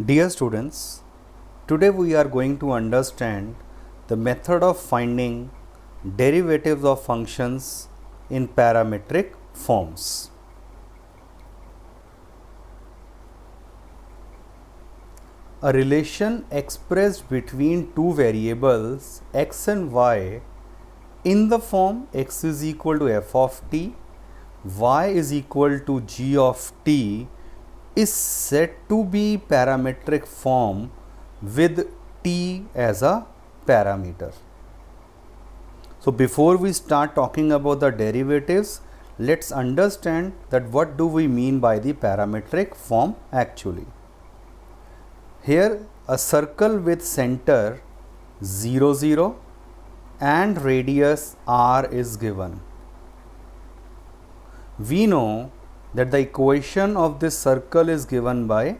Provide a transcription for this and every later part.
Dear students, today we are going to understand the method of finding derivatives of functions in parametric forms. A relation expressed between two variables x and y in the form x is equal to f of t, y is equal to g of t is said to be parametric form with t as a parameter. So before we start talking about the derivatives, let's understand that what do we mean by the parametric form actually. Here a circle with center 0 0 and radius r is given. We know that the equation of this circle is given by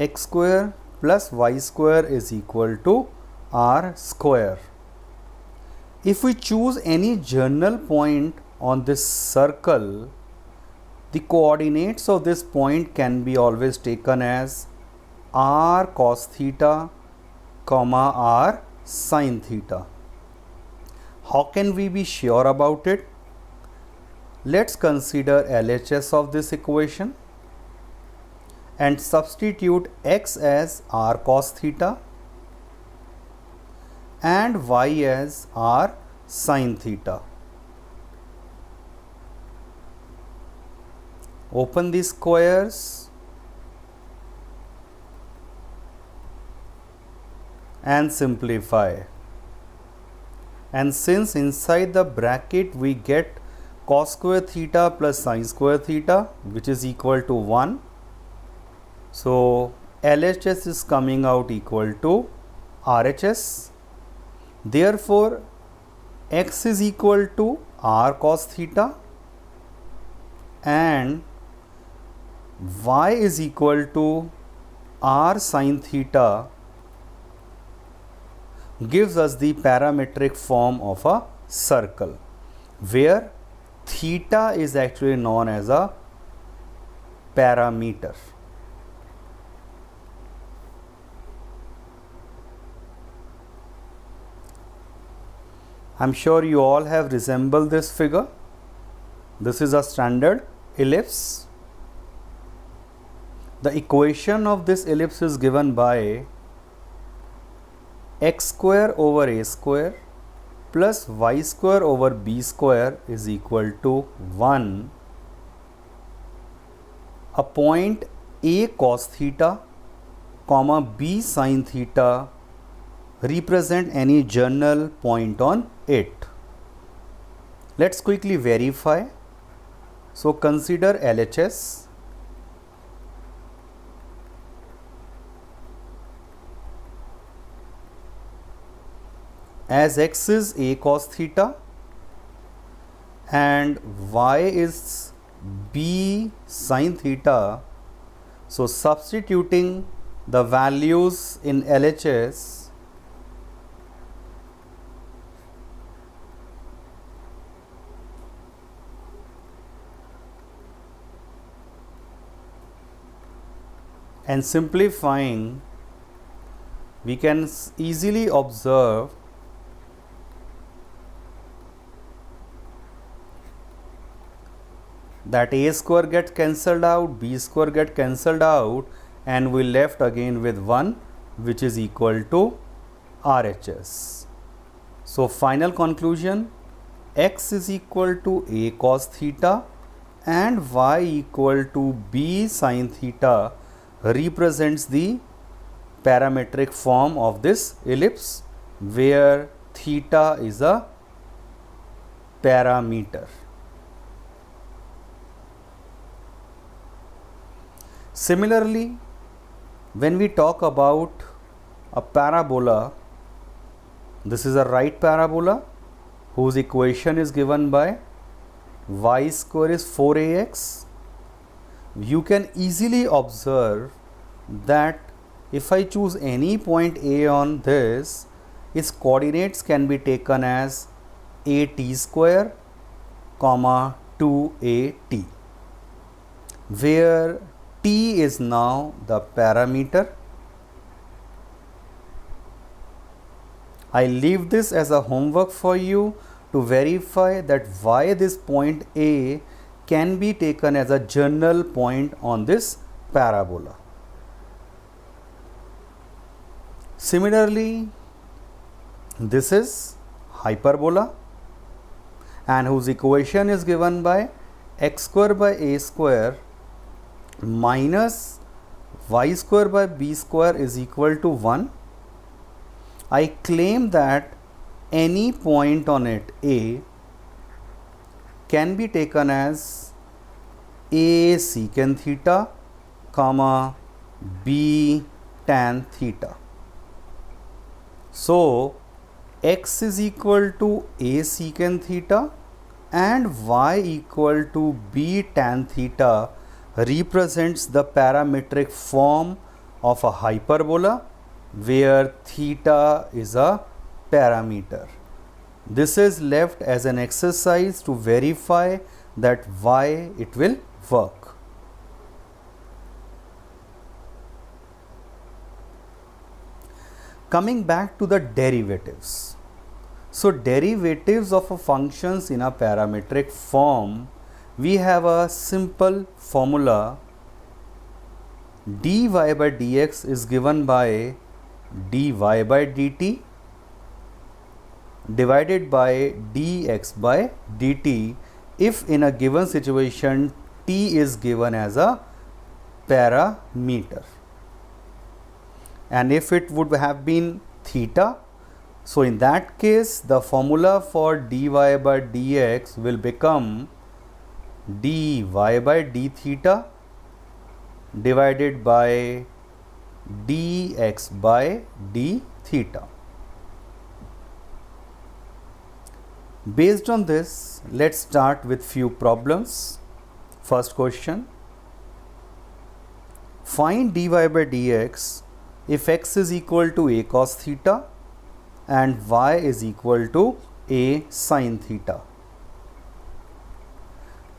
x square plus y square is equal to r square. If we choose any journal point on this circle, the coordinates of this point can be always taken as r cos theta, r sin theta. How can we be sure about it? Let's consider LHS of this equation and substitute x as r cos theta and y as r sin theta. Open the squares and simplify. And since inside the bracket we get cos square theta plus sin square theta, which is equal to 1. So LHS is coming out equal to RHS. Therefore, x is equal to r cos theta and y is equal to r sin theta gives us the parametric form of a circle, where theta is actually known as a parameter. I'm sure you all have resembled this figure. This is a standard ellipse. The equation of this ellipse is given by x square over a square plus y square over b square is equal to 1. A point a cos theta, comma b sin theta represent any journal point on it. Let's quickly verify. So consider LHS. As x is a cos theta and y is b sin theta, so substituting the values in LHS, and simplifying, we can easily observe that a square gets cancelled out, b square gets cancelled out, and we left again with 1, which is equal to RHS. So final conclusion, x is equal to a cos theta and y equal to b sin theta represents the parametric form of this ellipse, where theta is a parameter. Similarly, when we talk about a parabola, this is a right parabola whose equation is given by y square is 4ax. You can easily observe that if I choose any point A on this, its coordinates can be taken as at square, 2at, where t is now the parameter I leave this as a homework for you to verify that why this point A can be taken as a journal point on this parabola. Similarly, this is hyperbola and whose equation is given by x square by a square minus y square by b square is equal to 1. I claim that any point on it A can be taken as A secant theta comma B tan theta. So x is equal to A secant theta and y equal to B tan theta represents the parametric form of a hyperbola where theta is a parameter. This is left as an exercise to verify that why it will work. Coming back to the derivatives. So derivatives of a functions in a parametric form, we have a simple formula. Dy by dx is given by dy by dt divided by dx by dt if in a given situation t is given as a parameter. And if it would have been theta, so in that case the formula for dy by dx will become dy by d theta divided by dx by d theta. Based on this, let's start with few problems. First question, find dy by dx if x is equal to a cos theta and y is equal to a sin theta.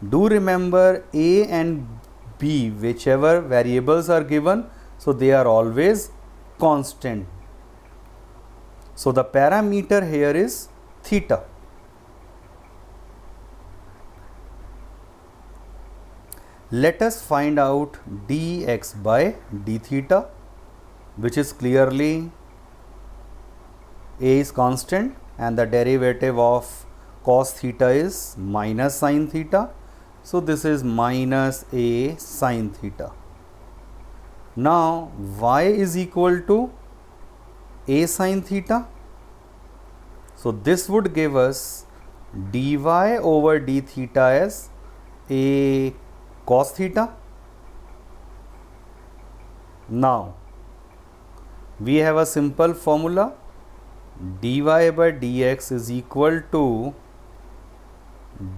Do remember a and b, whichever variables are given, so they are always constant. So the parameter here is theta. Let us find out dx by d theta, which is clearly a is constant and the derivative of cos theta is minus sin theta. So this is minus a sin theta. Now y is equal to a sin theta. So this would give us dy over d theta as a cos theta. Now we have a simple formula, dy by dx is equal to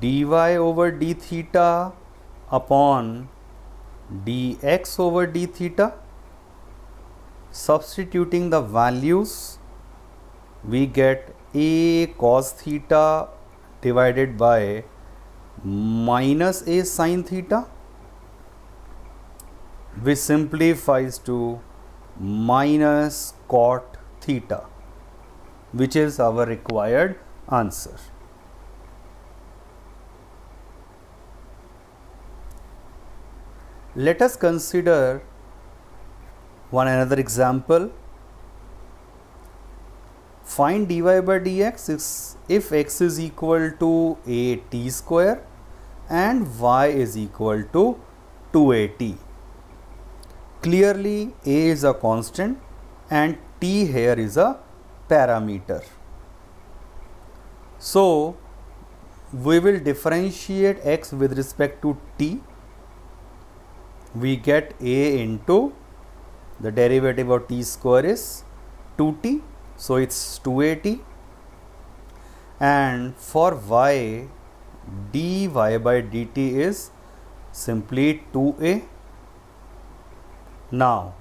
dy over d theta upon dx over d theta. Substituting the values, we get a cos theta divided by minus a sin theta, which simplifies to minus cot theta, which is our required answer. Let us consider one another example. Find dy by dx is if x is equal to a t square and y is equal to 2at. Clearly a is a constant and t here is a parameter. So we will differentiate x with respect to t. We get a into the derivative of t square is 2t, so it's 2at, and for y dy by dt is simply 2a. Now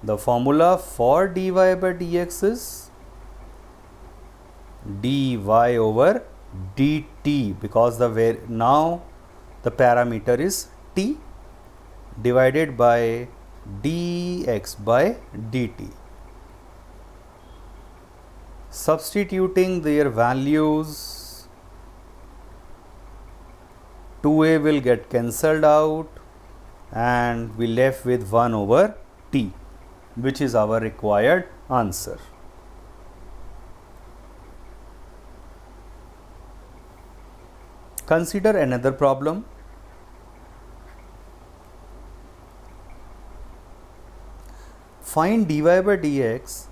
the formula for dy by dx is dy over dt, because now the parameter is t, divided by dx by dt. Substituting their values, 2a will get cancelled out and we left with 1 over t, which is our required answer. Consider another problem. Find dy by dx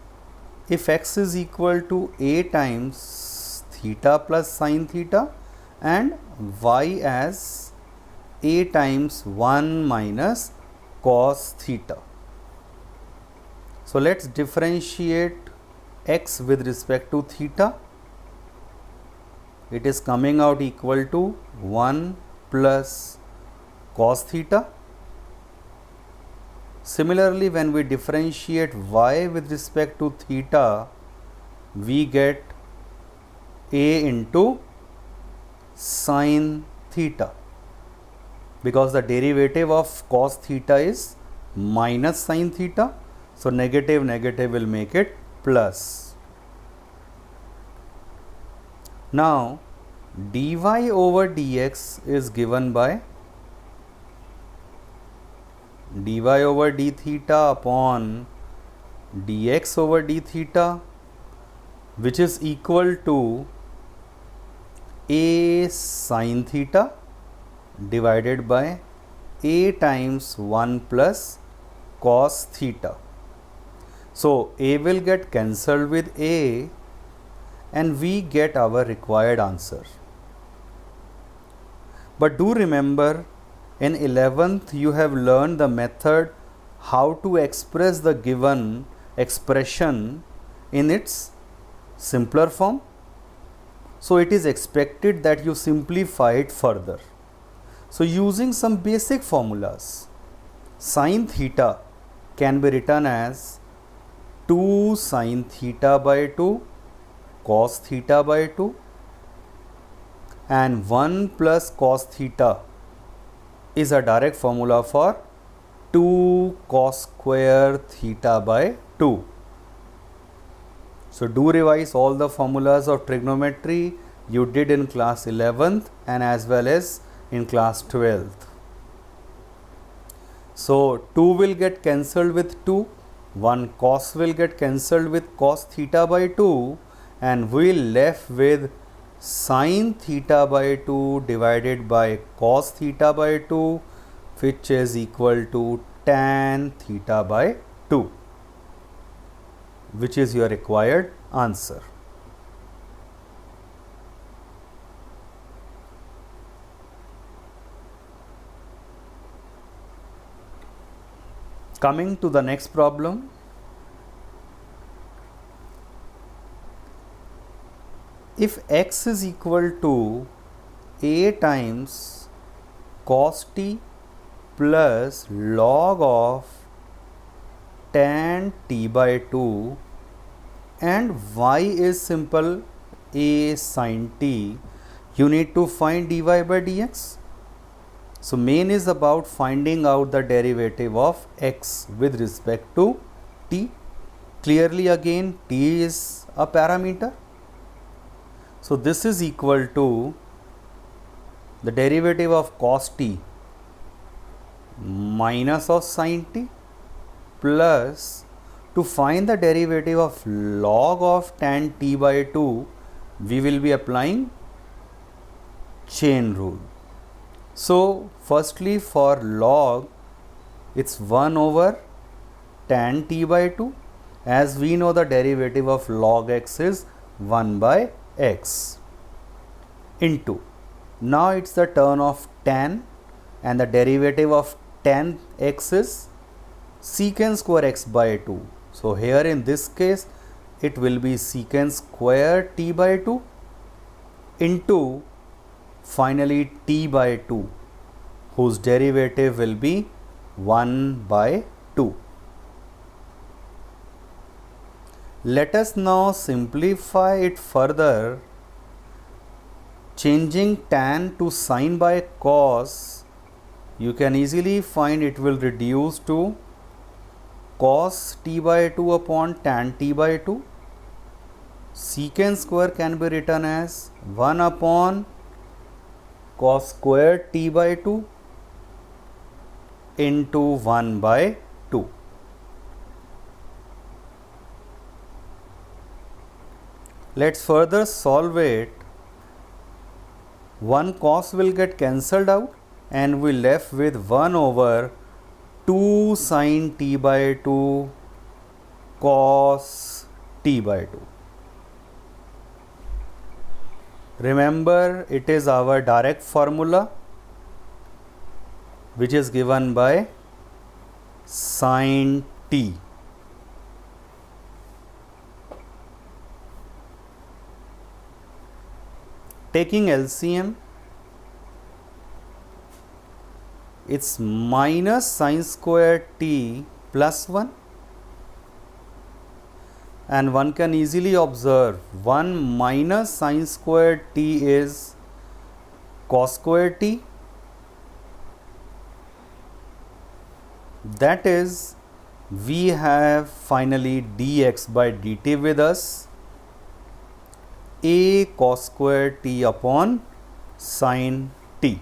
if x is equal to a times theta plus sine theta and y as a times 1 minus cos theta. So let's differentiate x with respect to theta. It is coming out equal to 1 plus cos theta. Similarly, when we differentiate y with respect to theta, we get a into sine theta, because the derivative of cos theta is minus sine theta. So negative negative will make it plus. Now dy over dx is given by dy over d theta upon dx over d theta, which is equal to a sine theta divided by a times 1 plus cos theta. So a will get cancelled with a and we get our required answer. But do remember, in 11th you have learned the method how to express the given expression in its simpler form. So it is expected that you simplify it further. So using some basic formulas, sine theta can be written as 2 sine theta by 2 cos theta by 2 and 1 plus cos theta is a direct formula for 2 cos square theta by 2. So do revise all the formulas of trigonometry you did in class 11th and as well as in class 12th. So 2 will get cancelled with 2, 1 cos will get cancelled with cos theta by 2 and we will left with sine theta by 2 divided by cos theta by 2, which is equal to tan theta by 2, which is your required answer. Coming to the next problem. If x is equal to a times cos t plus log of tan t by 2 and y is simple a sin t, you need to find dy by dx. So main is about finding out the derivative of x with respect to t. Clearly again t is a parameter. So this is equal to the derivative of cos t minus of sin t plus, to find the derivative of log of tan t by 2, we will be applying chain rule. So firstly for log, it's 1 over tan t by 2. As we know, the derivative of log x is 1 by x into, now it's the turn of tan and the derivative of tan x is secant square x by 2. So here in this case it will be secant square t by 2 into finally t by 2, whose derivative will be 1 by 2. Let us now simplify it further. Changing tan to sin by cos, you can easily find it will reduce to cos t by 2 upon tan t by 2. secant square can be written as 1 upon cos square t by 2 into 1 by 2. Let's further solve it. 1 cos will get cancelled out and we left with 1 over 2 sin t by 2 cos t by 2. Remember, it is our direct formula which is given by sin t. Taking LCM, it's minus sin square t plus 1, and one can easily observe 1 minus sin square t is cos square t. That is, we have finally dx by dt with us, a cos square t upon sin t.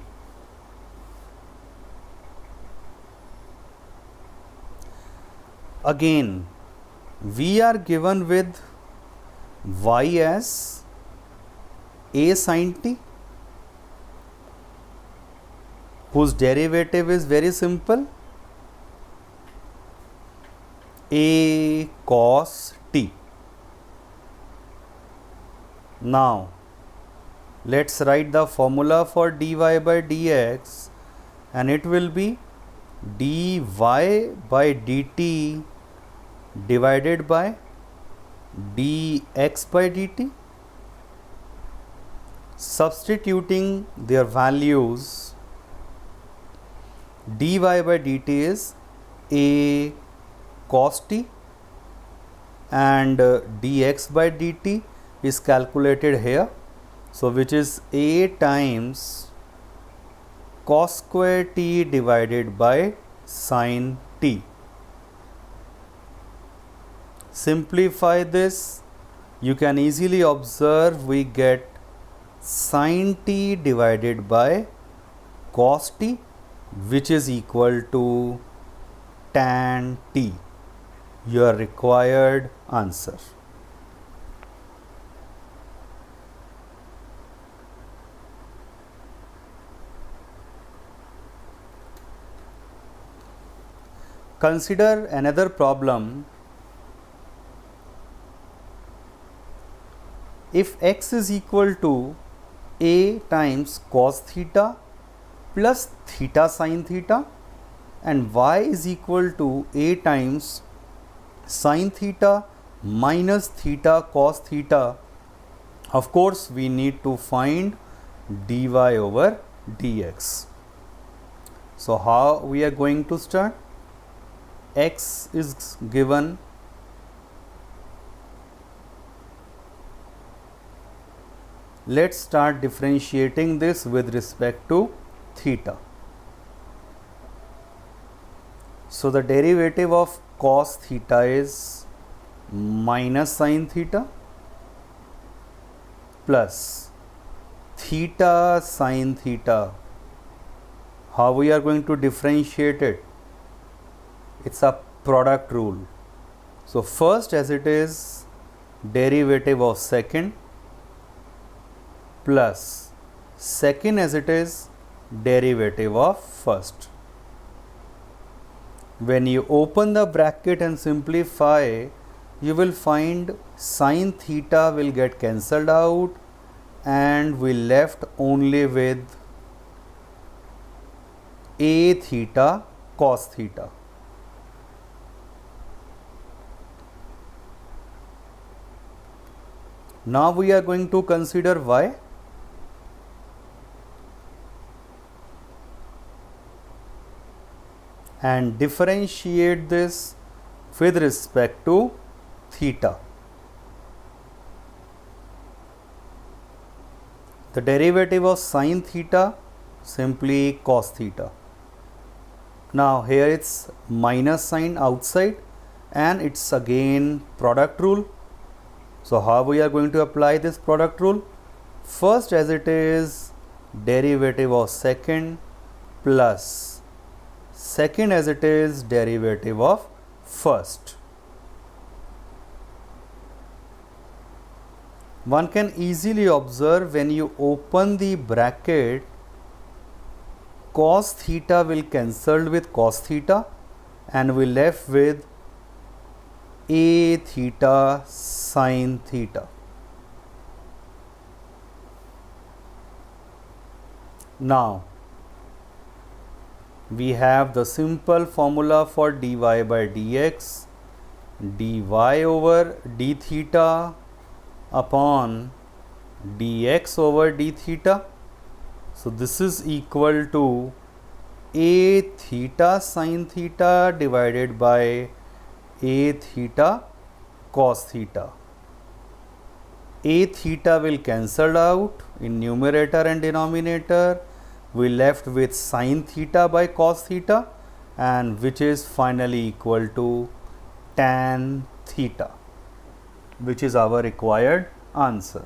Again, we are given with y as a sin t, whose derivative is very simple, a cos t. Now, let's write the formula for dy by dx, and it will be dy by dt divided by dx by dt. Substituting their values, dy by dt is a cos t and dx by dt is calculated here, so which is a times cos square t divided by sin t. Simplify this, you can easily observe we get sin t divided by cos t, which is equal to tan t, your required answer. Consider another problem. If x is equal to a times cos theta plus theta sin theta and y is equal to a times sin theta minus theta cos theta, of course we need to find dy over dx. So how we are going to start? X is given, let's start differentiating this with respect to theta. So the derivative of cos theta is minus sin theta plus theta sin theta. How we are going to differentiate it? It's a product rule. So first, as it is derivative of second plus second as it is derivative of first. When you open the bracket and simplify, you will find sin theta will get cancelled out and we left only with a theta cos theta. Now we are going to consider y. And differentiate this with respect to theta. The derivative of sin theta simply cos theta. Now here it's minus sign outside and it's again product rule. So how we are going to apply this product rule? First, as it is, derivative of second plus second as it is derivative of first. One can easily observe when you open the bracket, cos theta will cancel with cos theta and we left with a theta sin theta. Now we have the simple formula for dy by dx, dy over d theta upon dx over d theta. So this is equal to a theta sin theta divided by a theta cos theta. A theta will cancel out in numerator and denominator. We left with sin theta by cos theta, and which is finally equal to tan theta, which is our required answer.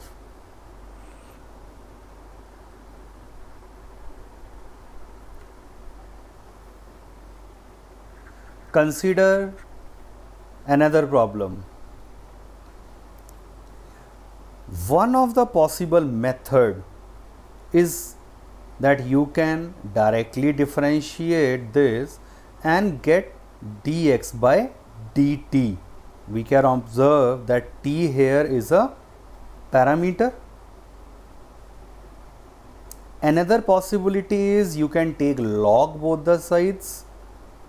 Consider another problem. One of the possible method is that you can directly differentiate this and get dx by dt. We can observe that t here is a parameter. Another possibility is you can take log both the sides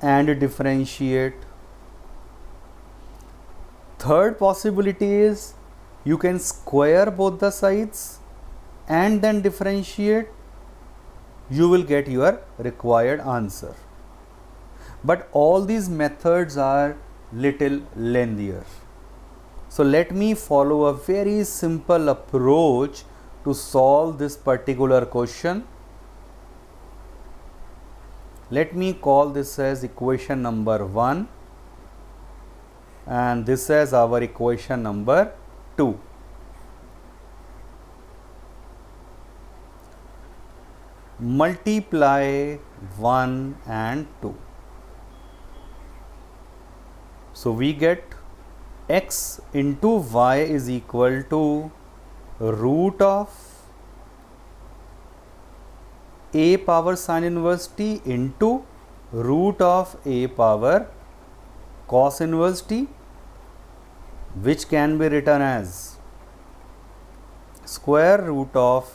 and differentiate. Third possibility is you can square both the sides and then differentiate. You will get your required answer. But all these methods are little lengthier. So let me follow a very simple approach to solve this particular question. Let me call this as equation number 1 and this as our equation number 2. Multiply 1 and 2. So we get x into y is equal to root of a power sin inverse t into root of a power cos inverse t, which can be written as square root of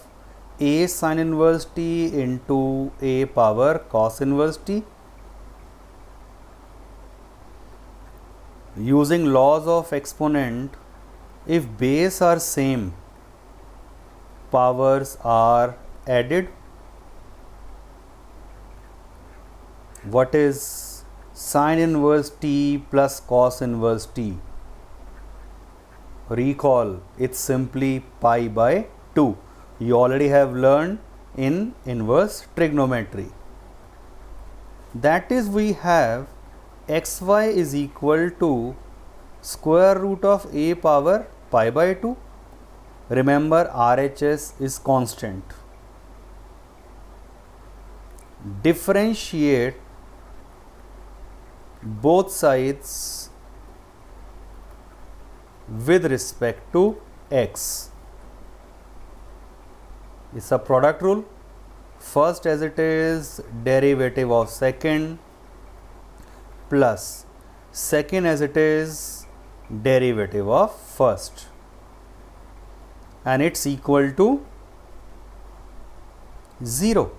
a sin inverse t into a power cos inverse t. Using laws of exponent, if base are same, powers are added. What is sin inverse t plus cos inverse t? Recall, it's simply pi by 2. You already have learned in inverse trigonometry. That is, we have xy is equal to square root of a power pi by 2. Remember, RHS is constant. Differentiate both sides with respect to x. It's a product rule. First, as it is derivative of second plus second as it is derivative of first, and it's equal to 0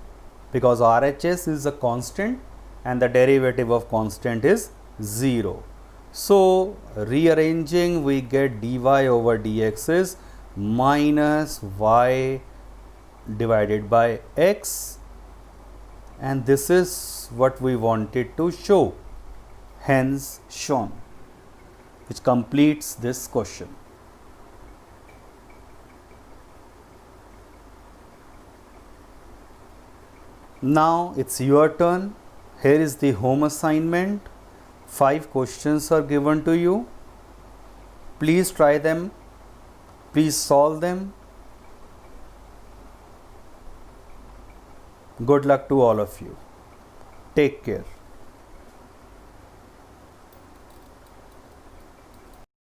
because RHS is a constant and the derivative of constant is 0. So rearranging, we get dy over dx is minus y divided by x, and this is what we wanted to show, hence shown, which completes this question. Now it's your turn. Here is the home assignment. 5 questions are given to you. Please try them Please solve them. Good luck to all of you. Take care.